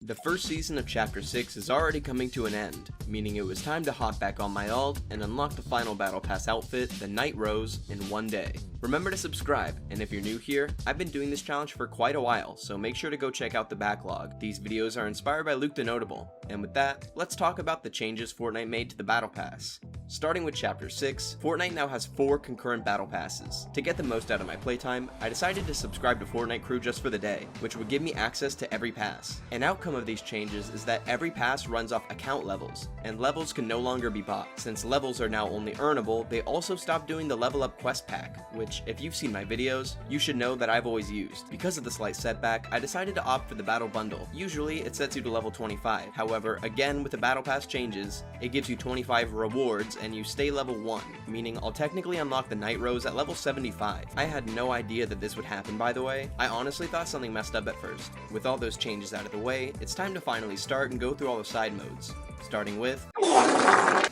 The first season of Chapter 6 is already coming to an end, meaning it was time to hop back on my alt and unlock the final Battle Pass outfit, the Night Rose, in one day. Remember to subscribe, and if you're new here, I've been doing this challenge for quite a while, so make sure to go check out the backlog. These videos are inspired by Luke TheNotable, and with that, let's talk about the changes Fortnite made to the Battle Pass. Starting with Chapter 6, Fortnite now has 4 concurrent Battle Passes. To get the most out of my playtime, I decided to subscribe to Fortnite Crew just for the day, which would give me access to every pass. An outcome of these changes is that every pass runs off account levels, and levels can no longer be bought. Since levels are now only earnable, they also stopped doing the level up quest pack, which, if you've seen my videos, you should know that I've always used. Because of the slight setback, I decided to opt for the battle bundle. Usually, it sets you to level 25. However, again, with the battle pass changes, it gives you 25 rewards and you stay level 1, meaning I'll technically unlock the Night Rose at level 75. I had no idea that this would happen, by the way. I honestly thought something messed up at first. With all those changes out of the way, it's time to finally start and go through all the side modes. Starting with...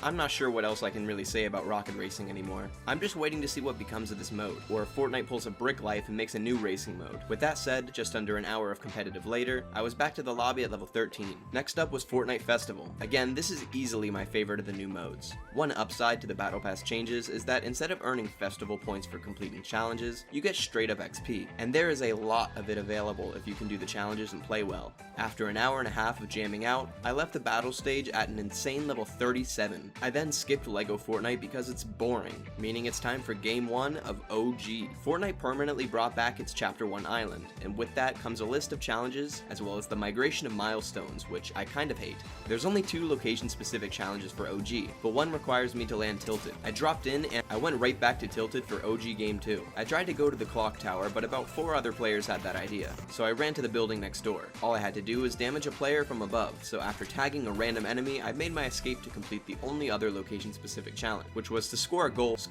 I'm not sure what else I can really say about rocket racing anymore. I'm just waiting to see what becomes of this mode, or if Fortnite pulls a brick life and makes a new racing mode. With that said, just under an hour of competitive later, I was back to the lobby at level 13. Next up was Fortnite Festival. Again, this is easily my favorite of the new modes. One upside to the Battle Pass changes is that instead of earning festival points for completing challenges, you get straight up XP, and there is a lot of it available if you can do the challenges and play well. After an hour and a half of jamming out, I left the battle stage at an insane level 37. I then skipped LEGO Fortnite because it's boring, meaning it's time for Game 1 of OG. Fortnite permanently brought back its Chapter 1 island, and with that comes a list of challenges, as well as the migration of Milestones, which I kind of hate. There's only 2 location-specific challenges for OG, but one requires me to land Tilted. I dropped in and I went right back to Tilted for OG Game 2. I tried to go to the clock tower, but about 4 other players had that idea, so I ran to the building next door. All I had to do was damage a player from above, so after tagging a random enemy, I made my escape to complete the only other location-specific challenge, which was to score a goal at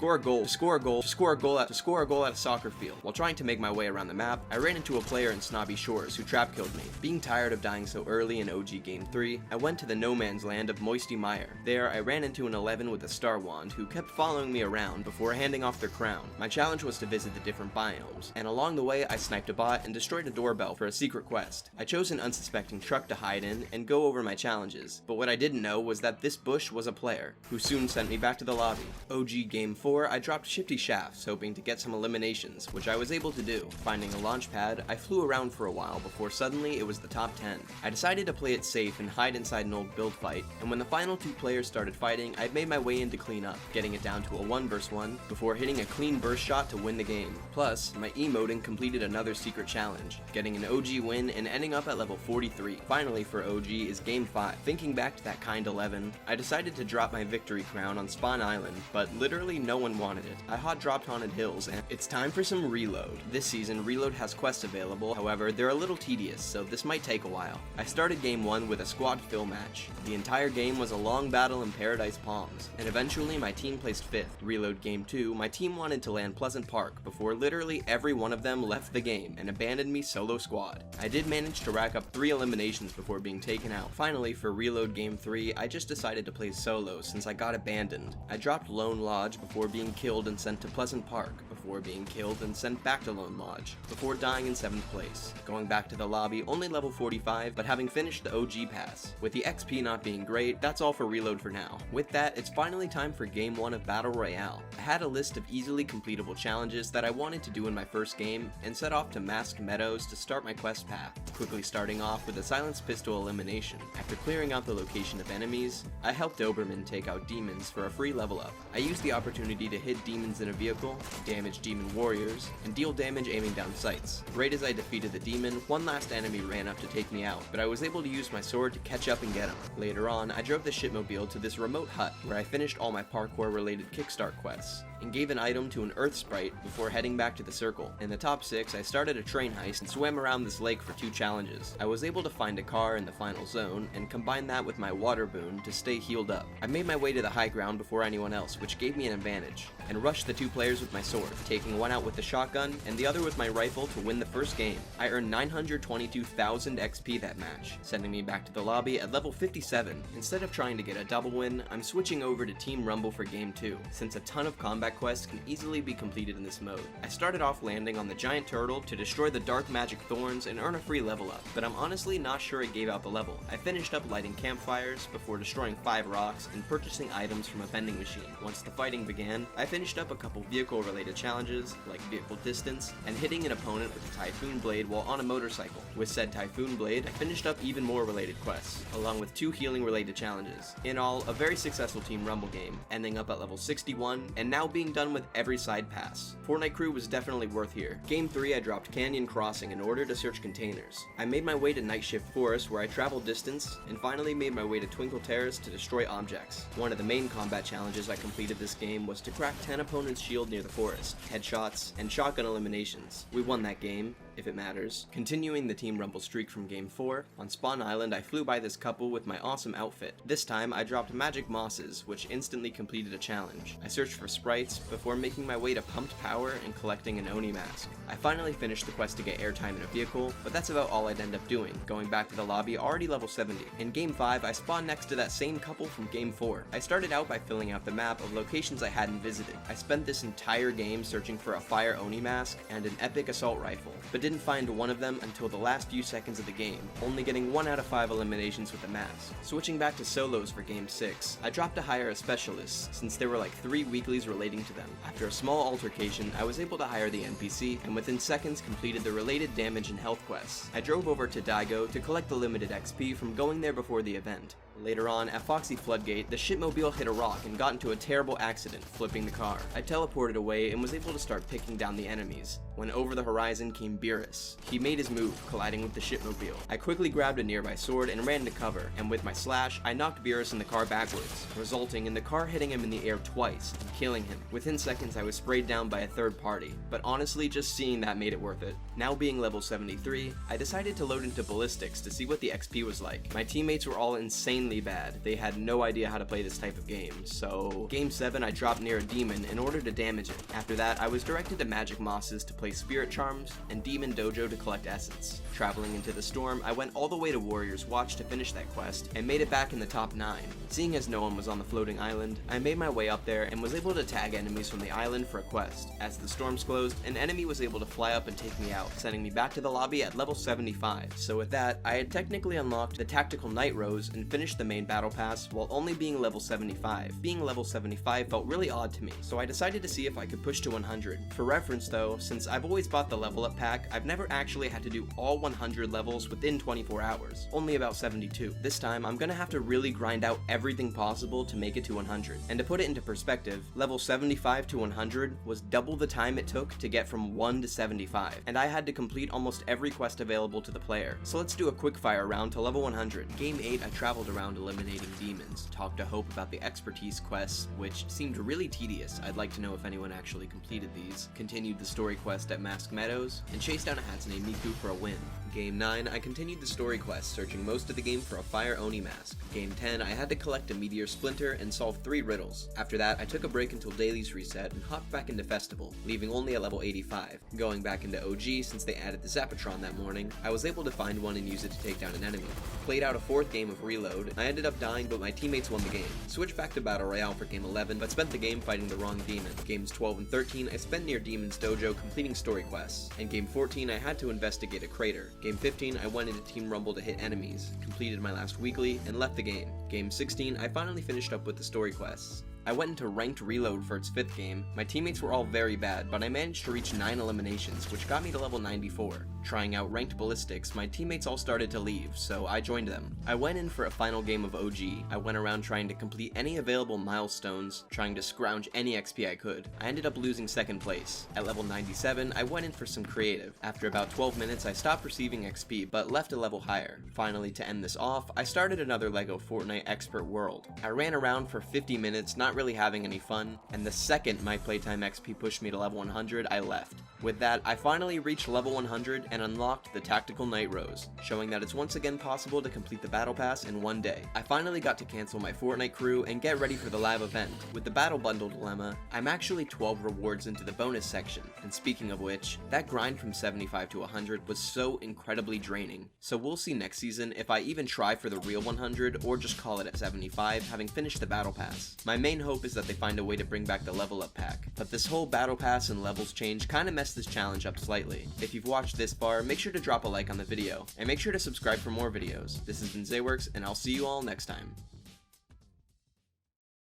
a soccer field. While trying to make my way around the map, I ran into a player in Snobby Shores who trap killed me. Being tired of dying so early in OG Game 3, I went to the no man's land of Moisty Mire. There, I ran into an 11 with a star wand who kept following me around before handing off their crown. My challenge was to visit the different biomes, and along the way I sniped a bot and destroyed a doorbell for a secret quest. I chose an unsuspecting truck to hide in and go over my challenges, but what I didn't know was that this bush was a player, who soon sent me back to the lobby. OG Game 4, I dropped Shifty Shafts, hoping to get some eliminations, which I was able to do. Finding a launch pad, I flew around for a while before suddenly it was the top 10. I decided to play it safe and hide inside an old build fight, and when the final 2 players started fighting, I made my way in to clean up, getting it down to a 1 vs 1 before hitting a clean burst shot to win the game. Plus, my emoting completed another secret challenge, getting an OG win and ending up at level 43. Finally for OG is Game 5. Thinking back to that kind 11, I decided to drop my victory crown on Spawn Island, but literally no one wanted it. I hot dropped Haunted Hills, and it's time for some Reload. This season, Reload has quests available, however, they're a little tedious, so this might take a while. I started Game 1 with a squad fill match. The entire game was a long battle in Paradise Palms, and eventually my team placed 5th. Reload Game 2, my team wanted to land Pleasant Park before literally every one of them left the game and abandoned me solo squad. I did manage to rack up 3 eliminations before being taken out. Finally, for Reload Game 3, I just decided to play solo since I got abandoned. I dropped Lone Lodge before being killed and sent to Pleasant Park, before being killed and sent back to Lone Lodge, before dying in 7th place. Going back to the lobby, only level 45, but having finished the OG pass. With the XP not being great, that's all for Reload for now. With that, it's finally time for Game 1 of Battle Royale. I had a list of easily completable challenges that I wanted to do in my first game, and set off to Mask Meadows to start my quest path, quickly starting off with a silenced pistol elimination. After clearing out the location of enemies, I helped Doberman take out demons for a free level up. I used the opportunity to hit demons in a vehicle, damage demon warriors, and deal damage aiming down sights. Right as I defeated the demon, one last enemy ran up to take me out, but I was able to use my sword to catch up and get him. Later on, I drove the shipmobile to this remote hut where I finished all my parkour related kickstart quests, and gave an item to an earth sprite before heading back to the circle. In the top 6, I started a train heist and swam around this lake for 2 challenges. I was able to find a car in the final zone and combine that with my water boon to stay healed up. I made my way to the high ground before anyone else, which gave me an advantage, and rushed the 2 players with my sword, taking one out with the shotgun and the other with my rifle to win the first game. I earned 922,000 XP that match, sending me back to the lobby at level 57. Instead of trying to get a double win, I'm switching over to Team Rumble for Game 2, since a ton of combat combat quests can easily be completed in this mode. I started off landing on the giant turtle to destroy the dark magic thorns and earn a free level up, but I'm honestly not sure it gave out the level. I finished up lighting campfires before destroying 5 rocks and purchasing items from a vending machine. Once the fighting began, I finished up a couple vehicle related challenges, like vehicle distance, and hitting an opponent with a Typhoon Blade while on a motorcycle. With said Typhoon Blade, I finished up even more related quests, along with 2 healing related challenges. In all, a very successful Team Rumble game, ending up at level 61, and now being done with every side pass. Fortnite Crew was definitely worth here. Game 3 I dropped Canyon Crossing in order to search containers. I made my way to Night Shift Forest where I traveled distance, and finally made my way to Twinkle Terrace to destroy objects. One of the main combat challenges I completed this game was to crack 10 opponents' shield near the forest, headshots, and shotgun eliminations. We won that game, if it matters. Continuing the Team Rumble streak from Game 4, on Spawn Island I flew by this couple with my awesome outfit. This time I dropped magic mosses, which instantly completed a challenge. I searched for sprites before making my way to Pumped Power and collecting an Oni mask. I finally finished the quest to get airtime in a vehicle, but that's about all I'd end up doing, going back to the lobby already level 70. In Game 5 I spawned next to that same couple from Game 4. I started out by filling out the map of locations I hadn't visited. I spent this entire game searching for a fire Oni mask and an epic assault rifle, but didn't find one of them until the last few seconds of the game, only getting 1 out of 5 eliminations with the mask. Switching back to solos for Game 6, I dropped to hire a specialist since there were like 3 weeklies relating to them. After a small altercation, I was able to hire the NPC and within seconds completed the related damage and health quests. I drove over to Daigo to collect the limited XP from going there before the event. Later on, at Foxy Floodgate, the shipmobile hit a rock and got into a terrible accident, flipping the car. I teleported away and was able to start picking down the enemies, when over the horizon came Beerus. He made his move, colliding with the shipmobile. I quickly grabbed a nearby sword and ran to cover, and with my slash, I knocked Beerus in the car backwards, resulting in the car hitting him in the air twice and killing him. Within seconds, I was sprayed down by a third party, but honestly, just seeing that made it worth it. Now being level 73, I decided to load into ballistics to see what the XP was like. My teammates were all insanely bad. They had no idea how to play this type of game, so Game 7 I dropped near a demon in order to damage it. After that, I was directed to magic mosses to play spirit charms and demon dojo to collect essence. Traveling into the storm, I went all the way to Warrior's Watch to finish that quest and made it back in the top 9. Seeing as no one was on the floating island, I made my way up there and was able to tag enemies from the island for a quest. As the storms closed, an enemy was able to fly up and take me out, sending me back to the lobby at level 75. So with that, I had technically unlocked the Tactical Night Rose and finished the main battle pass while only being level 75. Being level 75 felt really odd to me, so I decided to see if I could push to 100. For reference though, since I've always bought the level up pack, I've never actually had to do all 100 levels within 24 hours, only about 72. This time, I'm gonna have to really grind out everything possible to make it to 100. And to put it into perspective, level 75 to 100 was double the time it took to get from 1 to 75, and I had to complete almost every quest available to the player. So let's do a quick fire round to level 100. Game 8, I traveled around eliminating demons, talked to Hope about the expertise quests, which seemed really tedious. I'd like to know if anyone actually completed these, continued the story quest at Mask Meadows, and chased down a Hatsune Miku for a win. Game 9, I continued the story quest, searching most of the game for a fire Oni mask. Game 10, I had to collect a meteor splinter and solve 3 riddles. After that, I took a break until dailies reset and hopped back into Festival, leaving only at level 85. Going back into OG since they added the Zapatron that morning, I was able to find one and use it to take down an enemy. Played out a 4th game of Reload, I ended up dying but my teammates won the game. Switched back to Battle Royale for Game 11, but spent the game fighting the wrong demon. Games 12 and 13, I spent near Demon's Dojo completing story quests. And Game 14, I had to investigate a crater. Game 15, I went into Team Rumble to hit enemies, completed my last weekly, and left the game. Game 16, I finally finished up with the story quests. I went into Ranked Reload for its 5th game. My teammates were all very bad, but I managed to reach 9 eliminations, which got me to level 94. Trying out Ranked Ballistics, my teammates all started to leave, so I joined them. I went in for a final game of OG. I went around trying to complete any available milestones, trying to scrounge any XP I could. I ended up losing 2nd place. At level 97, I went in for some creative. After about 12 minutes, I stopped receiving XP, but left a level higher. Finally, to end this off, I started another LEGO Fortnite Expert World. I ran around for 50 minutes, not really having any fun, and the second my playtime XP pushed me to level 100, I left. With that, I finally reached level 100 and unlocked the Tactical Night Rose, showing that it's once again possible to complete the Battle Pass in one day. I finally got to cancel my Fortnite crew and get ready for the live event. With the Battle Bundle dilemma, I'm actually 12 rewards into the bonus section, and speaking of which, that grind from 75 to 100 was so incredibly draining. So we'll see next season if I even try for the real 100 or just call it at 75, having finished the Battle Pass. My main hope hope is that they find a way to bring back the level up pack. But this whole battle pass and levels change kinda messed this challenge up slightly. If you've watched this far, make sure to drop a like on the video, and make sure to subscribe for more videos. This has been Zeywerks, and I'll see you all next time.